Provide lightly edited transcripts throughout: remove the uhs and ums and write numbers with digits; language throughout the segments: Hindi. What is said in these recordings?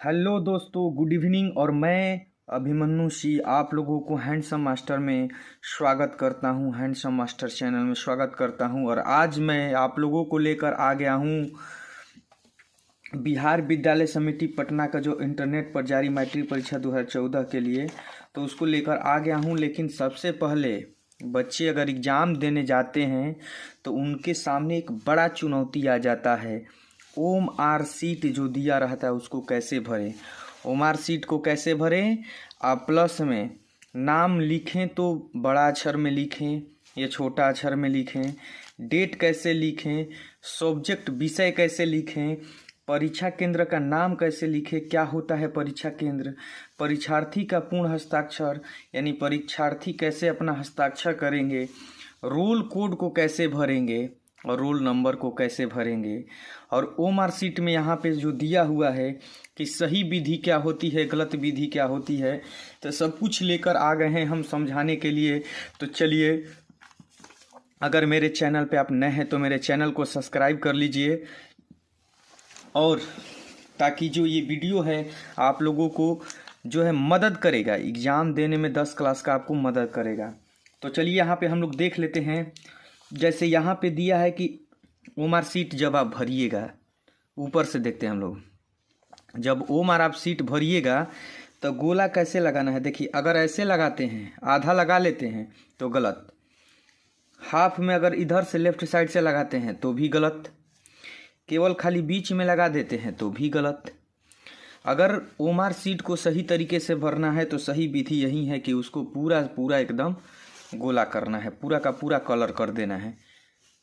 हेलो दोस्तों, गुड इवनिंग। और मैं अभिमन्यु सी आप लोगों को हैंडसम मास्टर में स्वागत करता हूं, हैंडसम मास्टर चैनल में स्वागत करता हूं। और आज मैं आप लोगों को लेकर आ गया हूं बिहार विद्यालय समिति पटना का जो इंटरनेट पर जारी मैट्रिक परीक्षा 2014 के लिए, तो उसको लेकर आ गया हूं। लेकिन सबसे पहले बच्चे अगर एग्ज़ाम देने जाते हैं तो उनके सामने एक बड़ा चुनौती आ जाता है। OMR सीट जो दिया रहता है उसको कैसे भरें। OMR सीट को कैसे भरें, आप प्लस में नाम लिखें तो बड़ा अक्षर में लिखें या छोटा अक्षर में लिखें, डेट कैसे लिखें, सब्जेक्ट विषय कैसे लिखें, परीक्षा केंद्र का नाम कैसे लिखें, क्या होता है परीक्षा केंद्र, परीक्षार्थी का पूर्ण हस्ताक्षर यानी परीक्षार्थी कैसे अपना हस्ताक्षर करेंगे, रोल कोड को कैसे भरेंगे और रोल नंबर को कैसे भरेंगे। और OMR सीट में यहाँ पे जो दिया हुआ है कि सही विधि क्या होती है, गलत विधि क्या होती है, तो सब कुछ लेकर आ गए हैं हम समझाने के लिए। तो चलिए, अगर मेरे चैनल पे आप नए हैं तो मेरे चैनल को सब्सक्राइब कर लीजिए, और ताकि जो ये वीडियो है आप लोगों को जो है मदद करेगा, एग्ज़ाम देने में 10 क्लास का आपको मदद करेगा। तो चलिए यहाँ पे हम लोग देख लेते हैं। जैसे यहाँ पे दिया है कि OMR सीट जब आप भरिएगा, ऊपर से देखते हैं हम लोग, जब OMR आप सीट भरिएगा तो गोला कैसे लगाना है। देखिए, अगर ऐसे लगाते हैं, आधा लगा लेते हैं तो गलत, हाफ में अगर इधर से लेफ्ट साइड से लगाते हैं तो भी गलत, केवल खाली बीच में लगा देते हैं तो भी गलत। अगर OMR सीट को सही तरीके से भरना है तो सही विधि यही है कि उसको पूरा पूरा एकदम गोला करना है, पूरा का पूरा कलर कर देना है।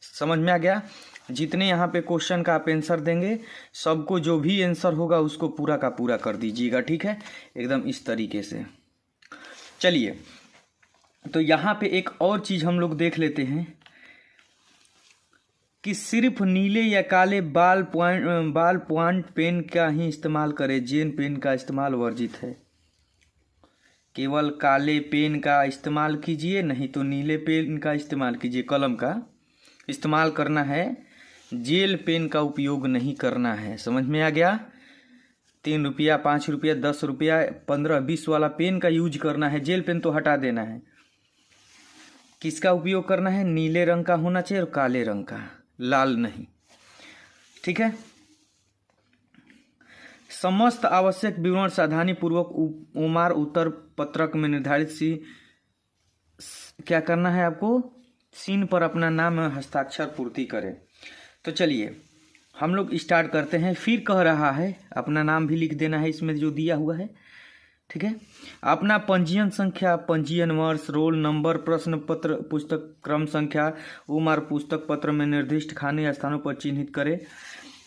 समझ में आ गया। जितने यहाँ पे क्वेश्चन का आप आंसर देंगे, सबको जो भी आंसर होगा उसको पूरा का पूरा कर दीजिएगा, ठीक है, एकदम इस तरीके से। चलिए, तो यहाँ पे एक और चीज़ हम लोग देख लेते हैं कि सिर्फ नीले या काले बाल पॉइंट पेन का ही इस्तेमाल करें, जेल पेन का इस्तेमाल वर्जित है। केवल काले पेन का इस्तेमाल कीजिए, नहीं तो नीले पेन का इस्तेमाल कीजिए, कलम का इस्तेमाल करना है, जेल पेन का उपयोग नहीं करना है। समझ में आ गया। 3 रुपया, 5 रुपया, 10 रुपया, 15, 20 वाला पेन का यूज करना है, जेल पेन तो हटा देना है। किसका उपयोग करना है, नीले रंग का होना चाहिए और काले रंग का, लाल नहीं, ठीक है। समस्त आवश्यक विवरण सावधानी पूर्वक OMR उत्तर पत्रक में निर्धारित क्या करना है आपको, सीन पर अपना नाम और हस्ताक्षर पूर्ति करें। तो चलिए हम लोग स्टार्ट करते हैं। फिर कह रहा है अपना नाम भी लिख देना है इसमें जो दिया हुआ है, ठीक है। अपना पंजीयन संख्या, पंजीयन वर्ष, रोल नंबर, प्रश्न पत्र, पुस्तक क्रम संख्या OMR पुस्तक पत्र में निर्दिष्ट खाने या स्थानों पर चिन्हित करें।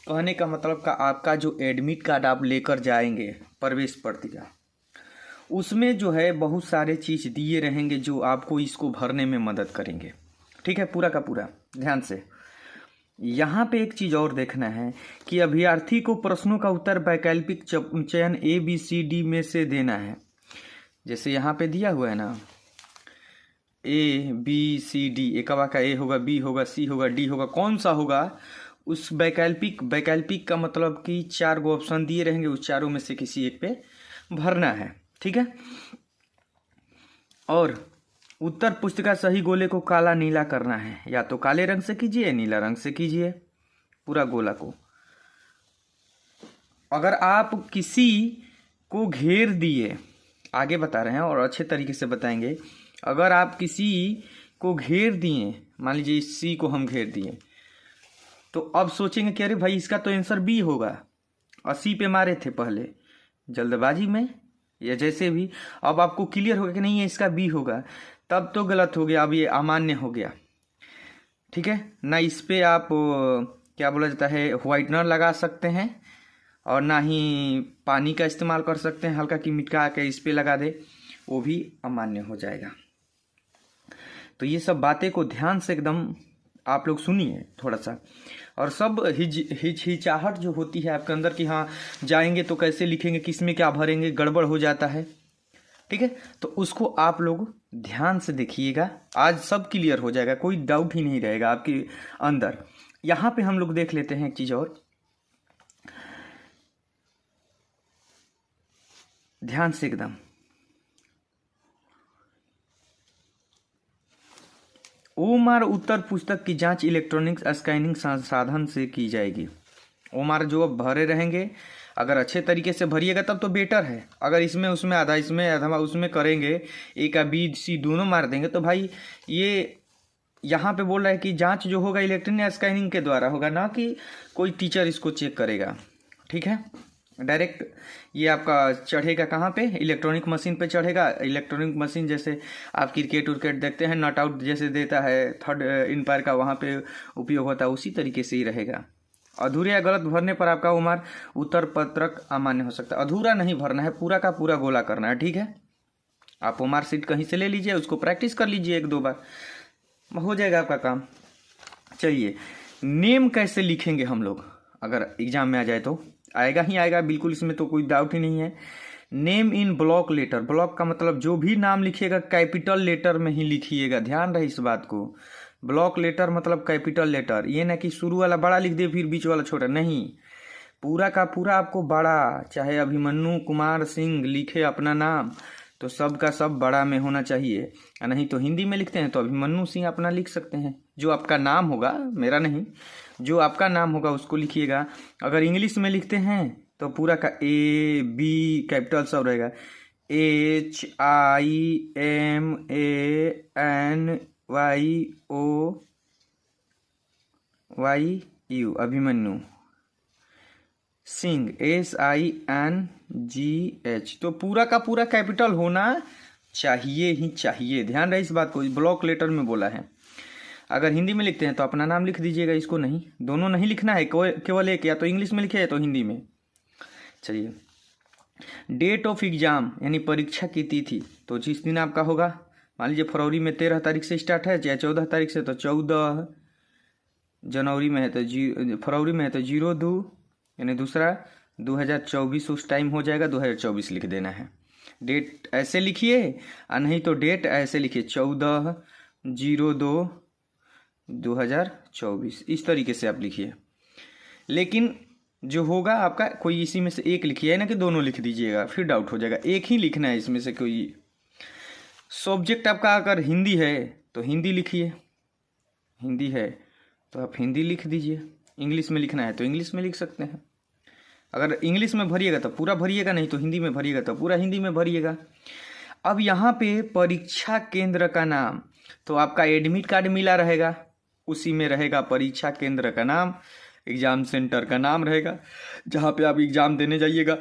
कहने का मतलब का आपका जो एडमिट कार्ड आप लेकर जाएंगे, प्रवेश पत्रिका, उसमें जो है बहुत सारे चीज़ दिए रहेंगे जो आपको इसको भरने में मदद करेंगे, ठीक है, पूरा का पूरा ध्यान से। यहाँ पे एक चीज़ और देखना है कि अभ्यर्थी को प्रश्नों का उत्तर वैकल्पिक चयन ABCD में से देना है। जैसे यहाँ पे दिया हुआ है ना, ABCD, एक का A होगा, B होगा, C होगा, D होगा, कौन सा होगा उस वैकल्पिक का मतलब कि 4 गो ऑप्शन दिए रहेंगे, उस चारों में से किसी एक पे भरना है, ठीक है। और उत्तर पुस्तिका सही गोले को काला नीला करना है, या तो काले रंग से कीजिए, नीला रंग से कीजिए पूरा गोला को। अगर आप किसी को घेर दिए, आगे बता रहे हैं और अच्छे तरीके से बताएंगे, अगर आप किसी को घेर दिए, मान लीजिए इस C को हम घेर दिए, तो अब सोचेंगे कि अरे भाई इसका तो आंसर B होगा, 80 पे मारे थे पहले जल्दबाजी में या जैसे भी, अब आपको क्लियर होगा कि नहीं है इसका B होगा, तब तो गलत हो गया, अब ये अमान्य हो गया, ठीक है ना। इस पे आप क्या बोला जाता है, व्हाइटनर लगा सकते हैं, और ना ही पानी का इस्तेमाल कर सकते हैं, हल्का की मिटका के इस पे लगा दे, वो भी अमान्य हो जाएगा। तो ये सब बातें को ध्यान से एकदम आप लोग सुनिए थोड़ा सा, और सब हिचकिचाहट जो होती है आपके अंदर कि हाँ जाएंगे तो कैसे लिखेंगे, किस में क्या भरेंगे, गड़बड़ हो जाता है, ठीक है। तो उसको आप लोग ध्यान से देखिएगा, आज सब क्लियर हो जाएगा, कोई डाउट ही नहीं रहेगा आपके अंदर। यहाँ पे हम लोग देख लेते हैं एक चीज़ और, ध्यान से एकदम। ओमार उत्तर पुस्तक की जांच इलेक्ट्रॉनिक स्कैनिंग साधन से की जाएगी। ओमार जो अब भरे रहेंगे, अगर अच्छे तरीके से भरिएगा तब तो बेटर है। अगर इसमें उसमें आधा इसमें आधा उसमें करेंगे, ए का बी सी दोनों मार देंगे, तो भाई ये यहाँ पे बोल रहा है कि जांच जो होगा इलेक्ट्रॉनिक स्कैनिंग के द्वारा होगा, ना कि कोई टीचर इसको चेक करेगा। ठीक है, डायरेक्ट ये आपका चढ़ेगा कहाँ पे, इलेक्ट्रॉनिक मशीन पे चढ़ेगा। इलेक्ट्रॉनिक मशीन जैसे आप क्रिकेट उर्केट देखते हैं, नॉट आउट जैसे देता है थर्ड एम्पायर का, वहाँ पे उपयोग होता है, उसी तरीके से ही रहेगा। अधूरे या गलत भरने पर आपका उम्र उत्तर पत्रक अमान्य हो सकता है। अधूरा नहीं भरना है, पूरा का पूरा गोला करना है। ठीक है, आप ओमार सीट कहीं से ले लीजिए, उसको प्रैक्टिस कर लीजिए 1-2 बार, हो जाएगा आपका काम। चलिए, नेम कैसे लिखेंगे हम लोग, अगर एग्जाम में आ जाए तो आएगा ही आएगा, बिल्कुल इसमें तो कोई डाउट ही नहीं है। Name in block letter, block का मतलब जो भी नाम लिखिएगा कैपिटल लेटर में ही लिखिएगा, ध्यान रहे इस बात को। ब्लॉक लेटर मतलब कैपिटल लेटर, ये ना कि शुरू वाला बड़ा लिख दे फिर बीच वाला छोटा, नहीं, पूरा का पूरा आपको बड़ा, चाहे अभिमन्यु कुमार सिंह लिखे अपना नाम तो सब का सब बड़ा में होना चाहिए। नहीं तो हिंदी में लिखते हैं तो अभिमन्यु सिंह अपना लिख सकते हैं, जो आपका नाम होगा, मेरा नहीं, जो आपका नाम होगा उसको लिखिएगा। अगर इंग्लिश में लिखते हैं तो पूरा का AB कैपिटल सब रहेगा, HIMANYOYU, अभिमन्यु। सिंह SINGH, तो पूरा का पूरा कैपिटल होना चाहिए ही चाहिए, ध्यान रहे इस बात को, ब्लॉक लेटर में बोला है। अगर हिंदी में लिखते हैं तो अपना नाम लिख दीजिएगा, इसको नहीं, दोनों नहीं लिखना है, केवल एक, या तो इंग्लिश में लिखे या तो हिंदी में। चलिए, डेट ऑफ एग्जाम यानी परीक्षा की तिथि, तो जिस दिन आपका होगा, मान लीजिए फरवरी में 13 तारीख से स्टार्ट है या 14 तारीख से, तो 14 जनवरी में है तो फरवरी में है तो 02 यानी दूसरा 2024 उस टाइम हो जाएगा, 2024 लिख देना है। डेट ऐसे लिखिए, और नहीं तो डेट ऐसे लिखिए 14/02/2024, इस तरीके से आप लिखिए। लेकिन जो होगा आपका, कोई इसी में से एक लिखिए ना कि दोनों लिख दीजिएगा, फिर डाउट हो जाएगा, एक ही लिखना है इसमें से कोई। सब्जेक्ट आपका अगर हिंदी है तो हिंदी लिखिए, हिंदी है तो आप हिंदी लिख दीजिए, इंग्लिश में लिखना है तो इंग्लिश में लिख सकते हैं। अगर इंग्लिश में भरिएगा तो पूरा भरिएगा, नहीं तो हिंदी में भरिएगा तो पूरा हिंदी में भरिएगा। अब यहाँ पे परीक्षा केंद्र का नाम, तो आपका एडमिट कार्ड मिला रहेगा, उसी में रहेगा परीक्षा केंद्र का नाम, एग्जाम सेंटर का नाम रहेगा, जहाँ पे आप एग्जाम देने जाइएगा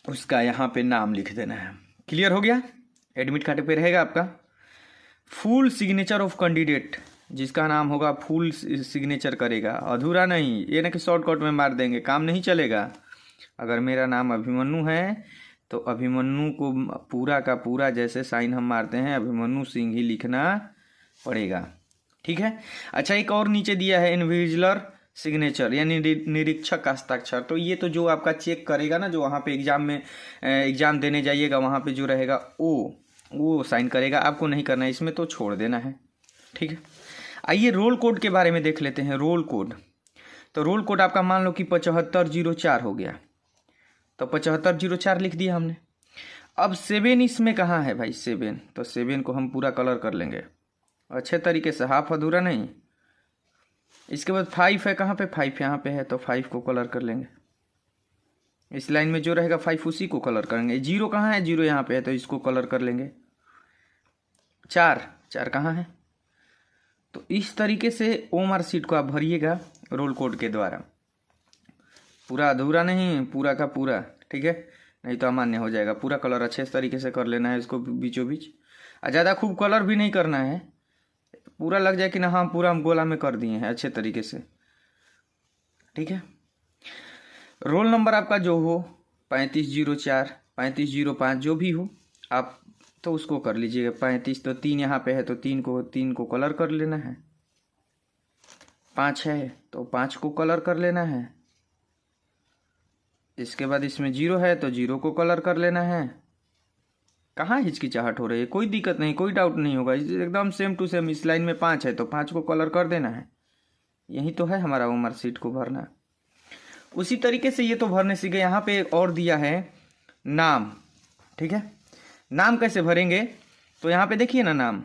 उसका यहाँ पे नाम लिख देना है। क्लियर हो गया, एडमिट कार्ड पे रहेगा आपका। फुल सिग्नेचर ऑफ कैंडिडेट, जिसका नाम होगा फुल सिग्नेचर करेगा, अधूरा नहीं, ये ना कि शॉर्टकट में मार देंगे, काम नहीं चलेगा। अगर मेरा नाम अभिमन्यु है तो अभिमन्यु को पूरा का पूरा जैसे साइन हम मारते हैं अभिमन्यु सिंह ही लिखना पड़ेगा। ठीक है, अच्छा, एक और नीचे दिया है इन्विजिलर सिग्नेचर यानी निरीक्षक का हस्ताक्षर, तो ये तो जो आपका चेक करेगा ना, जो वहाँ पे एग्जाम में एग्जाम देने जाइएगा वहाँ पे जो रहेगा वो साइन करेगा, आपको नहीं करना है, इसमें तो छोड़ देना है। ठीक है, आइए रोल कोड के बारे में देख लेते हैं। रोल कोड, तो रोल कोड आपका मान लो कि 7504 हो गया, तो 7504 लिख दिया हमने। अब 7 इसमें कहाँ है भाई, 7, तो 7 को हम पूरा कलर कर लेंगे अच्छे तरीके से, हाफ अधूरा नहीं। इसके बाद 5 है, कहाँ पे 5 यहाँ पे है, तो 5 को कलर कर लेंगे, इस लाइन में जो रहेगा 5 उसी को कलर करेंगे। 0 कहाँ है, 0 यहाँ पे है तो इसको कलर कर लेंगे। 4 कहाँ है, तो इस तरीके से ओमार सीट को आप भरिएगा रोल कोड के द्वारा, पूरा अधूरा नहीं, पूरा का पूरा। ठीक है, नहीं तो अमान्य हो जाएगा। पूरा कलर अच्छे तरीके से कर लेना है इसको बीचों बीच, और ज़्यादा खूब कलर भी नहीं करना है, पूरा लग जाए कि ना हाँ पूरा हम गोला में कर दिए हैं अच्छे तरीके से। ठीक है, रोल नंबर आपका जो हो 3504 3505 जो भी हो आप तो उसको कर लीजिएगा। 35 तो 3 यहाँ पे है तो 3 को कलर कर लेना है। 5 है तो 5 को कलर कर लेना है। इसके बाद इसमें 0 है तो 0 को कलर कर लेना है। कहाँ हिचकिचाहट हो रही है, कोई दिक्कत नहीं, कोई डाउट नहीं होगा, एकदम सेम टू सेम। इस लाइन में 5 है तो 5 को कलर कर देना है। यही तो है हमारा उम्र सीट को भरना। उसी तरीके से ये तो भरने सीखे। यहाँ पे और दिया है नाम, ठीक है। नाम कैसे भरेंगे, तो यहाँ पे देखिए ना नाम।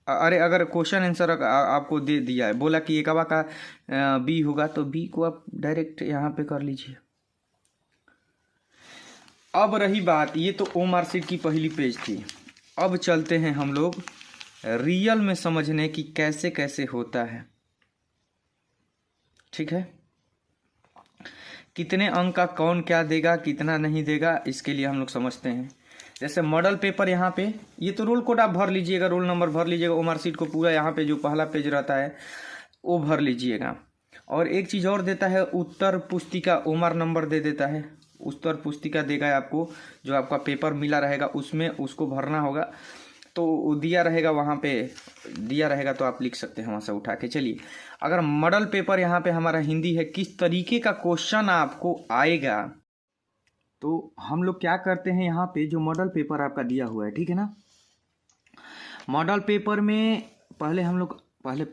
अरे अगर क्वेश्चन आंसर आपको दे दिया है, बोला कि एकवा का बी होगा, तो बी को आप डायरेक्ट यहाँ पे कर लीजिए। अब रही बात, ये तो ओ मार्कशीट की पहली पेज थी। अब चलते हैं हम लोग रियल में समझने की कैसे कैसे होता है, ठीक है। कितने अंक का कौन क्या देगा, कितना नहीं देगा, इसके लिए हम लोग समझते हैं। जैसे मॉडल पेपर यहाँ पे, ये तो रोल कोड आप भर लीजिएगा, रोल नंबर भर लीजिएगा, ओ मार्कशीट को पूरा यहाँ पे जो पहला पेज रहता है वो भर लीजिएगा। और एक चीज़ और देता है, उत्तर पुस्तिका ओमार नंबर दे देता है, उत्तर पुस्तिका देगा आपको, जो आपका पेपर मिला रहेगा उसमें उसको भरना होगा। तो दिया रहेगा वहाँ पे, दिया रहेगा तो आप लिख सकते हैं वहाँ से उठा के। चलिए, अगर मॉडल पेपर यहाँ पे हमारा हिंदी है, किस तरीके का क्वेश्चन आपको आएगा, तो हम लोग क्या करते हैं, यहाँ पे जो मॉडल पेपर आपका दिया हुआ है, ठीक है ना, मॉडल पेपर में पहले हम लोग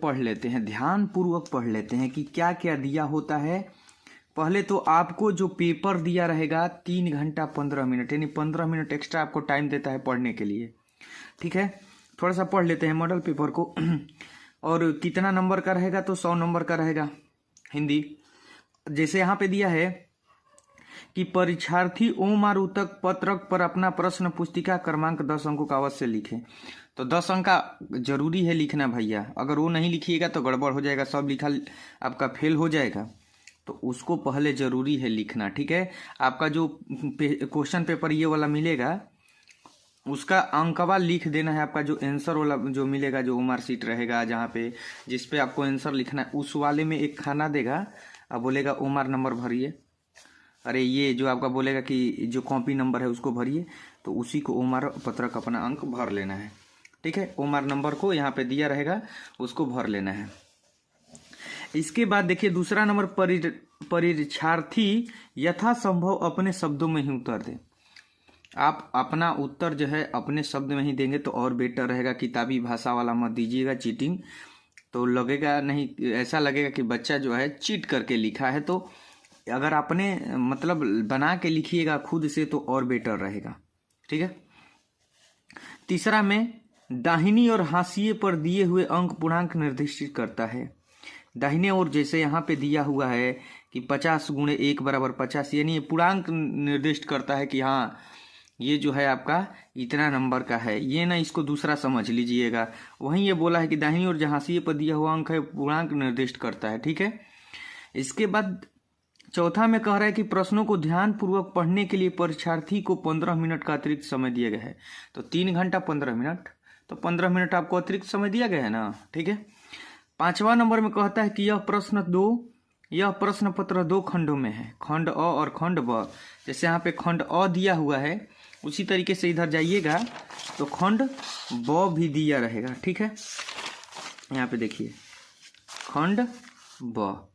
पढ़ लेते हैं, ध्यान पूर्वक पढ़ लेते हैं कि क्या क्या दिया होता है। पहले तो आपको जो पेपर दिया रहेगा 3 घंटा 15 मिनट, यानी 15 मिनट एक्स्ट्रा आपको टाइम देता है पढ़ने के लिए, ठीक है। थोड़ा सा पढ़ लेते हैं मॉडल पेपर को। और कितना नंबर का रहेगा, तो 100 नंबर का रहेगा हिंदी। जैसे यहाँ पे दिया है कि परीक्षार्थी ओम और उत्तक पत्रक पर अपना प्रश्न पुस्तिका क्रमांक 10 अंकों का अवश्य लिखें। तो 10 अंक का जरूरी है लिखना भैया, अगर वो नहीं लिखिएगा तो गड़बड़ हो जाएगा, सब लिखा आपका फेल हो जाएगा। तो उसको पहले जरूरी है लिखना, ठीक है। आपका जो क्वेश्चन पेपर ये वाला मिलेगा, उसका अंकवा लिख देना है। आपका जो आंसर वाला जो मिलेगा, जो मार्कशीट रहेगा जहाँ पे जिस पे आपको आंसर लिखना है, उस वाले में एक खाना देगा, अब बोलेगा ओमार नंबर भरिए। अरे ये जो आपका बोलेगा कि जो कॉपी नंबर है उसको भरिए, तो उसी को ओमार पत्रक अपना अंक भर लेना है, ठीक है। ओमार नंबर को यहाँ पे दिया रहेगा, उसको भर लेना है। इसके बाद देखिए दूसरा नंबर, परीक्षार्थी यथासंभव अपने शब्दों में ही उत्तर दे। आप अपना उत्तर जो है अपने शब्द में ही देंगे तो और बेटर रहेगा, किताबी भाषा वाला मत दीजिएगा, चीटिंग तो लगेगा नहीं, ऐसा लगेगा कि बच्चा जो है चीट करके लिखा है। तो अगर आपने मतलब बना के लिखिएगा खुद से तो और बेटर रहेगा, ठीक है। तीसरा में, दाहिनी और हाशिए पर दिए हुए अंक पूर्णांक निर्दिष्ट करता है। दाहिने ओर जैसे यहाँ पे दिया हुआ है कि 50 × 1 = 50, यानी ये पूर्णांक निर्दिष्ट करता है कि हाँ ये जो है आपका इतना नंबर का है, ये ना इसको दूसरा समझ लीजिएगा। वहीं ये बोला है कि दाहिनी ओर जहाँ हाशिए पर दिया हुआ अंक है पूर्णांक निर्दिष्ट करता है, ठीक है। इसके बाद चौथा में कह रहा है कि प्रश्नों को ध्यान पूर्वक पढ़ने के लिए परीक्षार्थी को 15 मिनट का अतिरिक्त समय दिया गया है। तो 3 घंटा 15 मिनट, तो 15 मिनट आपको अतिरिक्त समय दिया गया है ना, ठीक है। 5वां नंबर में कहता है कि यह प्रश्न पत्र 2 खंडों में है, खंड अ और खंड ब। जैसे यहाँ पे खंड अ दिया हुआ है, उसी तरीके से इधर जाइएगा तो खंड ब भी दिया रहेगा, ठीक है। यहाँ पे देखिए खंड ब,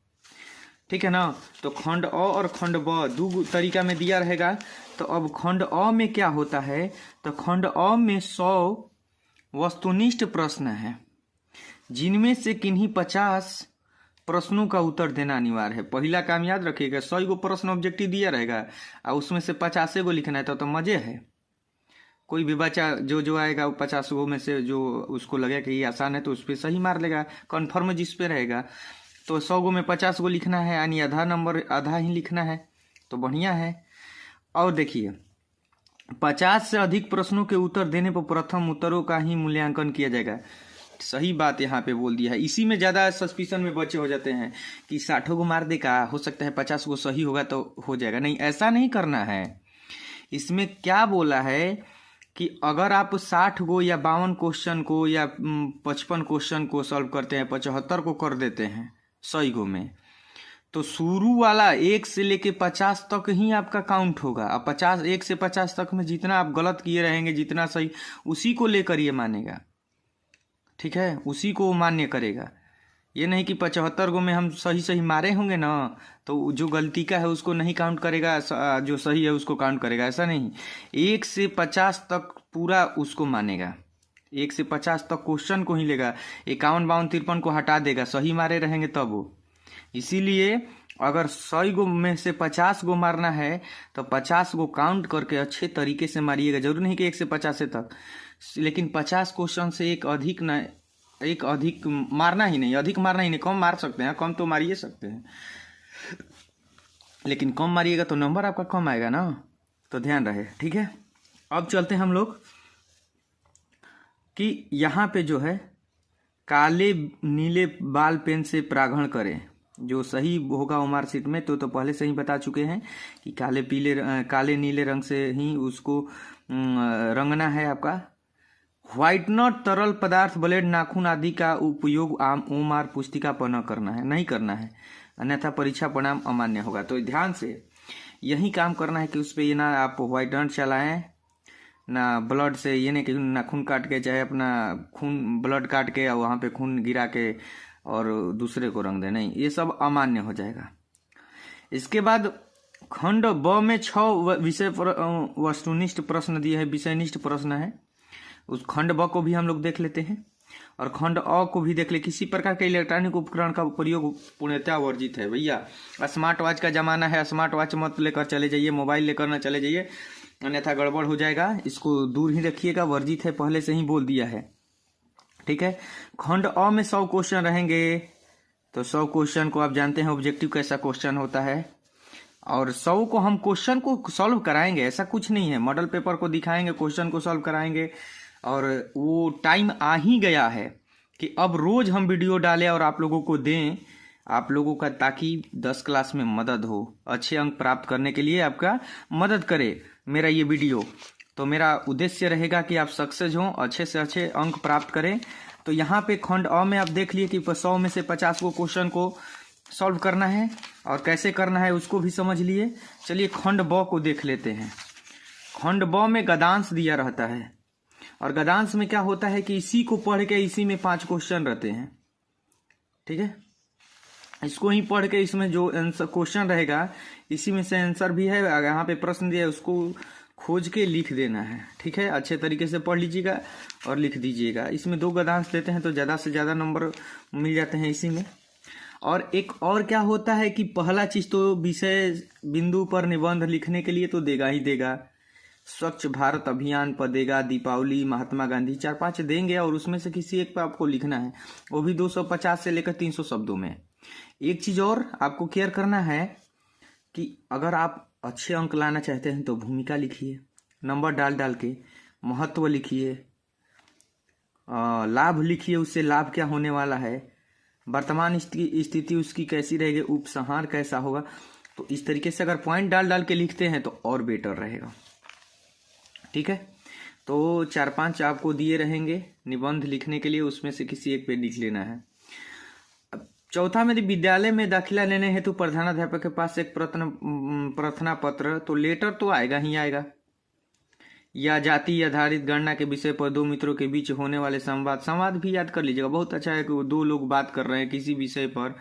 ठीक है ना। तो खंड अ और खंड ब 2 तरीका में दिया रहेगा। तो अब खंड अ में क्या होता है, तो खंड अ में 100 वस्तुनिष्ठ प्रश्न है, जिनमें से किन्हीं 50 प्रश्नों का उत्तर देना अनिवार्य है। पहला काम याद रखिएगा, 100 गो प्रश्न ऑब्जेक्टिव दिया रहेगा और उसमें से 50 गो लिखना है, तो मजे है। कोई भी बच्चा जो आएगा वो 50 गो में से जो उसको लगेगा कि ये आसान है तो उस पर सही मार लेगा, कन्फर्म जिस पे रहेगा। तो 100 गो में 50 गो लिखना है, यानी आधा ही लिखना है, तो बढ़िया है। और देखिए 50 से अधिक प्रश्नों के उत्तर देने पर प्रथम उत्तरों का ही मूल्यांकन किया जाएगा। सही बात यहाँ पे बोल दिया है। इसी में ज़्यादा सस्पिशन में बच्चे हो जाते हैं कि 60 गो मार दे का, हो सकता है 50 गो सही होगा तो हो जाएगा। नहीं, ऐसा नहीं करना है। इसमें क्या बोला है कि अगर आप 60 गो या 52 क्वेश्चन को या 55 क्वेश्चन को सॉल्व करते हैं, 75 को कर देते हैं 100 गो में, तो शुरू वाला 1 से लेके 50 तक ही आपका काउंट होगा। अब 1 से 50 तक में जितना आप गलत किए रहेंगे, जितना सही, उसी को लेकर ये मानेगा, ठीक है, उसी को मान्य करेगा। ये नहीं कि 75 गो में हम सही मारे होंगे ना, तो जो गलती का है उसको नहीं काउंट करेगा, जो सही है उसको काउंट करेगा। ऐसा नहीं, 1 से 50 तक पूरा उसको मानेगा। 1 से 50 तक क्वेश्चन को ही लेगा, 51, 52, 53 को हटा देगा, सही मारे रहेंगे तब वो। इसीलिए अगर 100 गो में से 50 गो मारना है तो 50 गो काउंट करके अच्छे तरीके से मारिएगा। जरूर नहीं कि 1 से 50 तक, लेकिन 50 क्वेश्चन से एक अधिक मारना ही नहीं, अधिक मारना ही नहीं, कम मार सकते हैं, कम तो मारिए सकते हैं, लेकिन कम मारिएगा तो नंबर आपका कम आएगा ना, तो ध्यान रहे। ठीक है, अब चलते हैं हम लोग कि यहाँ पे जो है काले नीले बाल पेन से प्रांगण करें, जो सही होगा वो मार्कशीट में तो पहले से ही बता चुके हैं कि काले नीले रंग से ही उसको रंगना है। आपका व्हाइटनर तरल पदार्थ ब्लेड नाखून आदि का उपयोग आम उमार पुस्तिका पर न करना है, नहीं करना है, अन्यथा परीक्षा परिणाम अमान्य होगा। तो ध्यान से यही काम करना है कि उस पर ये ना आप व्हाइटनर चलाएं ना ब्लड से, ये नहीं कि नाखून काट के चाहे अपना खून ब्लड काट के और वहाँ पे खून गिरा के और दूसरे को रंग दे, नहीं, ये सब अमान्य हो जाएगा। इसके बाद खंड ब में 6 विषय पर वस्तुनिष्ठ प्रश्न दिए हैं, विषयनिष्ठ प्रश्न है। उस खंड ब को भी हम लोग देख लेते हैं और खंड अ को भी देख ले। किसी प्रकार के इलेक्ट्रॉनिक उपकरण का प्रयोग पूर्णतः वर्जित है। भैया स्मार्ट वॉच का जमाना है, स्मार्ट वॉच मत लेकर चले जाइए, मोबाइल लेकर ना चले जाइए, अन्यथा गड़बड़ हो जाएगा, इसको दूर ही रखिएगा, वर्जित है, पहले से ही बोल दिया है। ठीक है, खंड अ में 100 क्वेश्चन रहेंगे, तो 100 क्वेश्चन को आप जानते हैं ऑब्जेक्टिव कैसा क्वेश्चन होता है, और 100 को हम क्वेश्चन को सॉल्व कराएंगे, ऐसा कुछ नहीं है, मॉडल पेपर को दिखाएंगे, क्वेश्चन को सॉल्व कराएंगे। और वो टाइम आ ही गया है कि अब रोज हम वीडियो डालें और आप लोगों को दें, आप लोगों का, ताकि 10 क्लास में मदद हो, अच्छे अंक प्राप्त करने के लिए आपका मदद करे मेरा ये वीडियो। तो मेरा उद्देश्य रहेगा कि आप सक्सेस हों, अच्छे से अच्छे अंक प्राप्त करें। तो यहाँ पे खंड अ में आप देख लिए कि 100 में से 50 को क्वेश्चन को सॉल्व करना है और कैसे करना है उसको भी समझ लिए। चलिए खंड ब को देख लेते हैं। खंड ब में गद्यांश दिया रहता है, और गद्यांश में क्या होता है कि इसी को पढ़ के इसी में 5 क्वेश्चन रहते हैं। ठीक है, इसको ही पढ़ के इसमें जो आंसर क्वेश्चन रहेगा इसी में से आंसर भी है, यहाँ पे प्रश्न दिया है उसको खोज के लिख देना है। ठीक है, अच्छे तरीके से पढ़ लीजिएगा और लिख दीजिएगा। इसमें 2 गद्यांश देते हैं तो ज़्यादा से ज़्यादा नंबर मिल जाते हैं इसी में। और एक और क्या होता है कि पहला चीज़ तो विषय बिंदु पर निबंध लिखने के लिए तो देगा ही देगा, स्वच्छ भारत अभियान पर देगा, दीपावली, महात्मा गांधी, 4-5 देंगे और उसमें से किसी एक पर आपको लिखना है, वो भी 250 से लेकर 300 शब्दों में। एक चीज़ और आपको केयर करना है कि अगर आप अच्छे अंक लाना चाहते हैं तो भूमिका लिखिए, नंबर डाल के, महत्व लिखिए, लाभ लिखिए, उससे लाभ क्या होने वाला है, वर्तमान स्थिति उसकी कैसी रहेगी, उपसंहार कैसा होगा। तो इस तरीके से अगर पॉइंट डाल के लिखते हैं तो और बेटर रहेगा। ठीक है, तो 4-5 आपको दिए रहेंगे निबंध लिखने के लिए, उसमें से किसी एक पे लिख लेना है। चौथा में विद्यालय में दाखिला लेने हेतु प्रधानाध्यापक के पास एक प्रार्थना पत्र, तो लेटर तो आएगा ही आएगा, या जाति आधारित गणना के विषय पर 2 मित्रों के बीच होने वाले संवाद भी याद कर लीजिएगा। बहुत अच्छा है कि वो 2 लोग बात कर रहे हैं किसी विषय पर,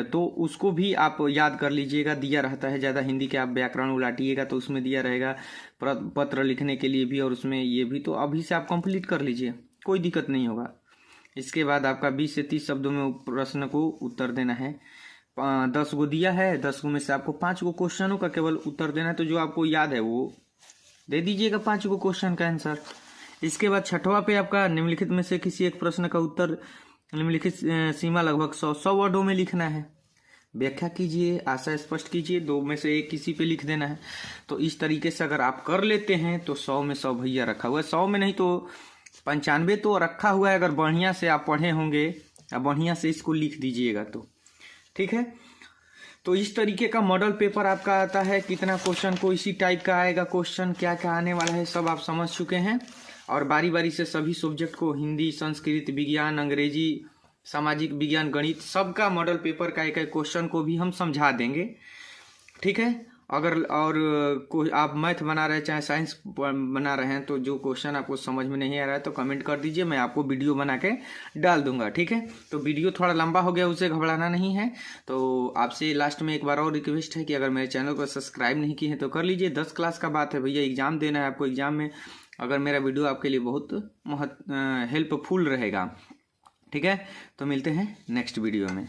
तो उसको भी आप याद कर लीजिएगा, दिया रहता है। ज़्यादा हिंदी के आप व्याकरण उलाटिएगा तो उसमें दिया रहेगा पत्र लिखने के लिए भी, और उसमें ये भी, तो अभी से आप कंप्लीट कर लीजिए, कोई दिक्कत नहीं होगा। इसके बाद आपका 20 से 30 शब्दों में प्रश्न को उत्तर देना है। 10 गो दिया है, 10 गो में से आपको 5 गो क्वेश्चनों का केवल उत्तर देना है, तो जो आपको याद है वो दे दीजिएगा 5 गो क्वेश्चन का आंसर। इसके बाद 6वां पे आपका निम्नलिखित में से किसी एक प्रश्न का उत्तर निम्नलिखित सीमा लगभग 100 वर्डों में लिखना है। व्याख्या कीजिए, आशय स्पष्ट कीजिए, 2 में से एक किसी पे लिख देना है। तो इस तरीके से अगर आप कर लेते हैं तो 100 में 100 भैया रखा हुआ है, 100 में नहीं तो 95 तो रखा हुआ है। अगर बढ़िया से आप पढ़े होंगे या बढ़िया से इसको लिख दीजिएगा तो ठीक है। तो इस तरीके का मॉडल पेपर आपका आता है। कितना क्वेश्चन को इसी टाइप का आएगा, क्वेश्चन क्या क्या आने वाला है सब आप समझ चुके हैं। और बारी बारी से सभी सब्जेक्ट को, हिंदी, संस्कृत, विज्ञान, अंग्रेजी, सामाजिक विज्ञान, गणित, सबका मॉडल पेपर का एक एक क्वेश्चन को भी हम समझा देंगे। ठीक है, अगर और कोई आप मैथ बना रहे हैं चाहे साइंस बना रहे हैं तो जो क्वेश्चन आपको समझ में नहीं आ रहा है तो कमेंट कर दीजिए, मैं आपको वीडियो बना के डाल दूंगा। ठीक है, तो वीडियो थोड़ा लंबा हो गया, उसे घबराना नहीं है। तो आपसे लास्ट में एक बार और रिक्वेस्ट है कि अगर मेरे चैनल को सब्सक्राइब नहीं किए हैं तो कर लीजिए। 10 क्लास का बात है भैया, एग्जाम देना है आपको। एग्जाम में अगर मेरा वीडियो आपके लिए बहुत हेल्पफुल रहेगा। ठीक है, तो मिलते हैं नेक्स्ट वीडियो में।